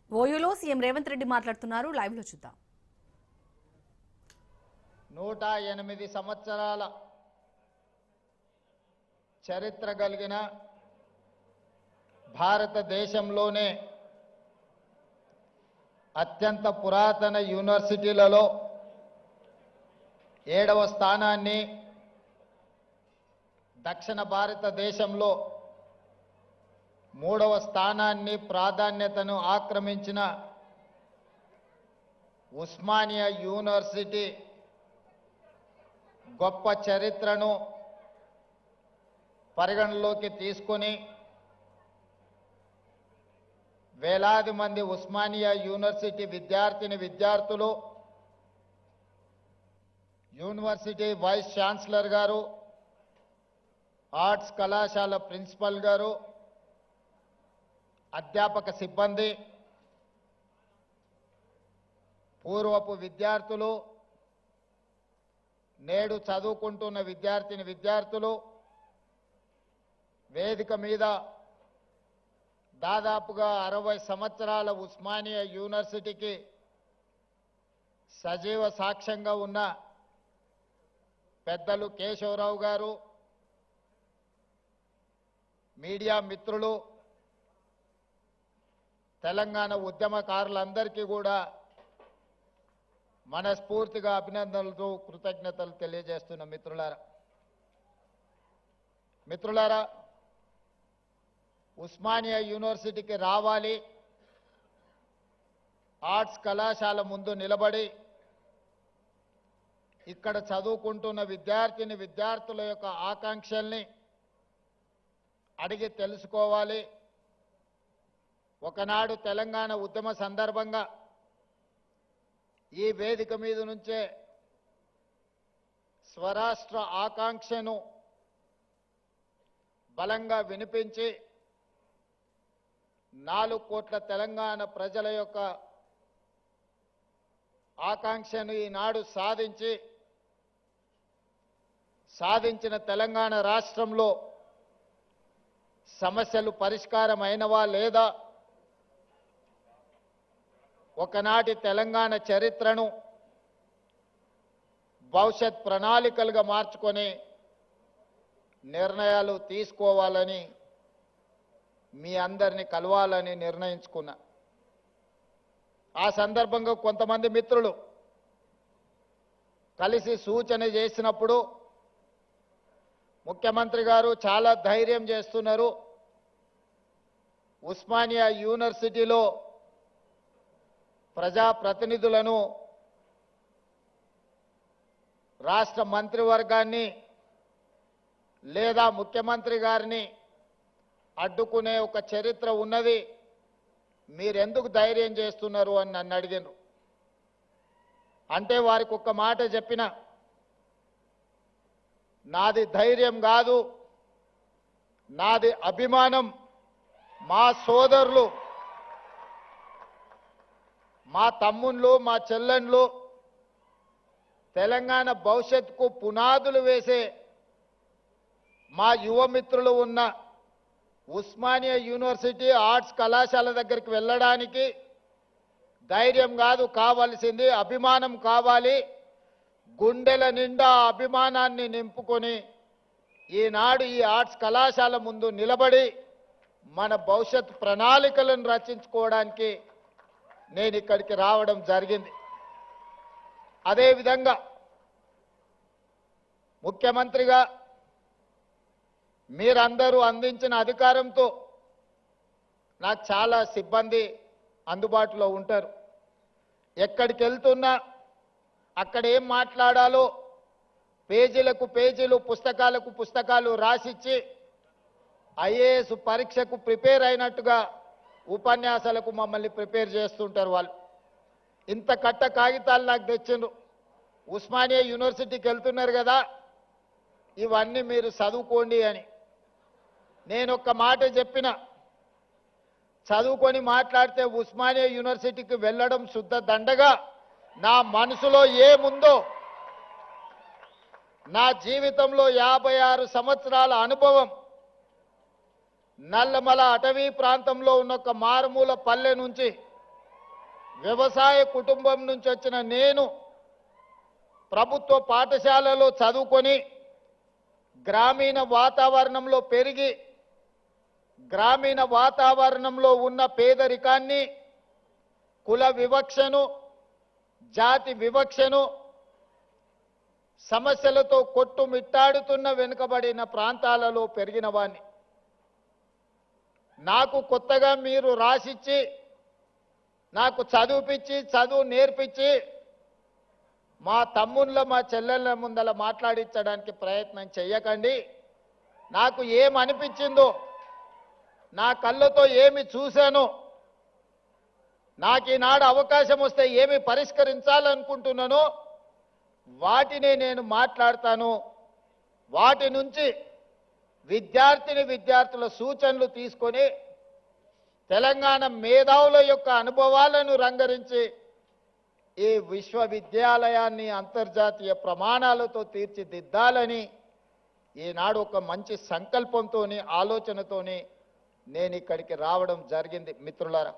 ఓయూలో CM Revanth Reddy మాట్లాడుతున్నారు. Live లో చూద్దాం. 108 సంవత్సరాల చరిత్ర కలిగిన భారతదేశంలోనే అత్యంత పురాతన యూనివర్సిటీలలో 7వ స్థానాన్ని, దక్షిణ భారతదేశంలో 3వ స్థానాన్ని ప్రాధాన్యతను ఆక్రమించిన ఉస్మానియా యూనివర్సిటీ గొప్ప చరిత్రను పరిగణలోకి తీసుకొని వేలాది మంది ఉస్మానియా యూనివర్సిటీ విద్యార్థులు, యూనివర్సిటీ వైస్ ఛాన్సలర్ గారు, ఆర్ట్స్ కళాశాల ప్రిన్సిపల్ గారు, అధ్యాపక సిబ్బంది, పూర్వపు విద్యార్థులు, నేడు చదువుకుంటున్న విద్యార్థులు వేదిక మీద దాదాపుగా 60 సంవత్సరాల ఉస్మానియా యూనివర్సిటీకి సజీవ సాక్ష్యంగా ఉన్న పెద్దలు కేశవరావు గారు, మీడియా మిత్రులు, తెలంగాణ ఉద్యమకారులందరికీ కూడా మనస్ఫూర్తిగా అభినందనలతో కృతజ్ఞతలు తెలియజేస్తున్న మిత్రులారా, ఉస్మానియా యూనివర్సిటీకి రావాలి, ఆర్ట్స్ కళాశాల ముందు నిలబడి ఇక్కడ చదువుకుంటున్న విద్యార్థుల యొక్క ఆకాంక్షల్ని అడిగి తెలుసుకోవాలి. ఒకనాడు తెలంగాణ ఉద్యమ సందర్భంగా ఈ వేదిక మీద నుంచే స్వరాష్ట్ర ఆకాంక్షను బలంగా వినిపించి 4 కోట్ల తెలంగాణ ప్రజల యొక్క ఆకాంక్షను ఈనాడు సాధించిన తెలంగాణ రాష్ట్రంలో సమస్యలు పరిష్కారం అయినవా లేదా, ఒకనాటి తెలంగాణ చరిత్రను భవిష్యత్ ప్రణాళికలుగా మార్చుకొని నిర్ణయాలు తీసుకోవాలని మీ అందరినీ కలవాలని నిర్ణయించుకున్నా. ఆ సందర్భంగా కొంతమంది మిత్రులు కలిసి సూచన చేసినప్పుడు ముఖ్యమంత్రి గారు చాలా ధైర్యం చేస్తున్నారు, ఉస్మానియా యూనివర్సిటీలో ప్రజాప్రతినిధులను, రాష్ట్ర మంత్రివర్గాన్ని లేదా ముఖ్యమంత్రి గారిని అడ్డుకునే ఒక చరిత్ర ఉన్నది, మీరెందుకు ధైర్యం చేస్తున్నారు అని నన్ను అడిగారు. అంటే వారికి ఒక్క మాట చెప్పిన, నాది ధైర్యం కాదు, నాది అభిమానం. మా సోదరులు, మా తమ్ముళ్ళు, మా చెల్లెళ్ళు తెలంగాణ భవిష్యత్తుకు పునాదులు వేసే మా యువమిత్రులు ఉన్న ఉస్మానియా యూనివర్సిటీ ఆర్ట్స్ కళాశాల దగ్గరికి వెళ్ళడానికి ధైర్యం కాదు కావాల్సింది, అభిమానం కావాలి. గుండెల నిండా అభిమానాన్ని నింపుకొని ఈనాడు ఈ ఆర్ట్స్ కళాశాల ముందు నిలబడి మన భవిష్యత్ ప్రణాళికలను రచించుకోవడానికి నేను ఇక్కడికి రావడం జరిగింది. అదేవిధంగా ముఖ్యమంత్రిగా మీరందరూ అందించిన అధికారంతో నాకు చాలా సిబ్బంది అందుబాటులో ఉంటారు. ఎక్కడికి వెళ్తున్నా అక్కడ ఏం మాట్లాడాలో పేజీలకు పేజీలు, పుస్తకాలకు పుస్తకాలు రాసిచ్చి ఐఏఎస్ పరీక్షకు ప్రిపేర్ అయినట్టుగా ఉపన్యాసాలకు మమ్మల్ని ప్రిపేర్ చేస్తుంటారు. వాళ్ళు ఇంత కట్ట కాగితాలు నాకు తెచ్చిండ్రు. ఉస్మానియా యూనివర్సిటీకి వెళ్తున్నారు కదా, ఇవన్నీ మీరు చదువుకోండి అని. నేను ఒక్క మాట చెప్పిన, చదువుకొని మాట్లాడితే ఉస్మానియా యూనివర్సిటీకి వెళ్ళడం శుద్ధ దండగా. నా మనసులో ఏముందో, నా జీవితంలో 56 సంవత్సరాల అనుభవం, నల్లమల అటవీ ప్రాంతంలో ఉన్న ఒక మారుమూల పల్లె నుంచి వ్యవసాయ కుటుంబం నుంచి వచ్చిన నేను ప్రభుత్వ పాఠశాలలో చదువుకొని గ్రామీణ వాతావరణంలో పెరిగి గ్రామీణ వాతావరణంలో ఉన్న పేదరికాన్ని, కుల వివక్షను, జాతి వివక్షను, సమస్యలతో కొట్టుమిట్టాడుతున్న వెనుకబడిన ప్రాంతాలలో పెరిగిన వాణ్ణి. నాకు కొత్తగా మీరు రాసిచ్చి, నాకు చదువుపిచ్చి, చదువు నేర్పించి, మా తమ్ముళ్ళ మా చెల్లెళ్ళ ముందల మాట్లాడించడానికి ప్రయత్నం చెయ్యకండి. నాకు ఏమనిపించిందో, నా కళ్ళతో ఏమి చూశానో, నాకు ఈనాడు అవకాశం వస్తే ఏమి పరిష్కరించాలనుకుంటున్నానో వాటిని నేను మాట్లాడతాను. వాటి నుంచి విద్యార్థుల సూచనలు తీసుకొని తెలంగాణ మేధావుల యొక్క అనుభవాలను రంగరించి ఈ విశ్వవిద్యాలయాన్ని అంతర్జాతీయ ప్రమాణాలతో తీర్చిదిద్దాలని ఈనాడు ఒక మంచి సంకల్పంతోని, ఆలోచనతోని నేను ఇక్కడికి రావడం జరిగింది. మిత్రులారా,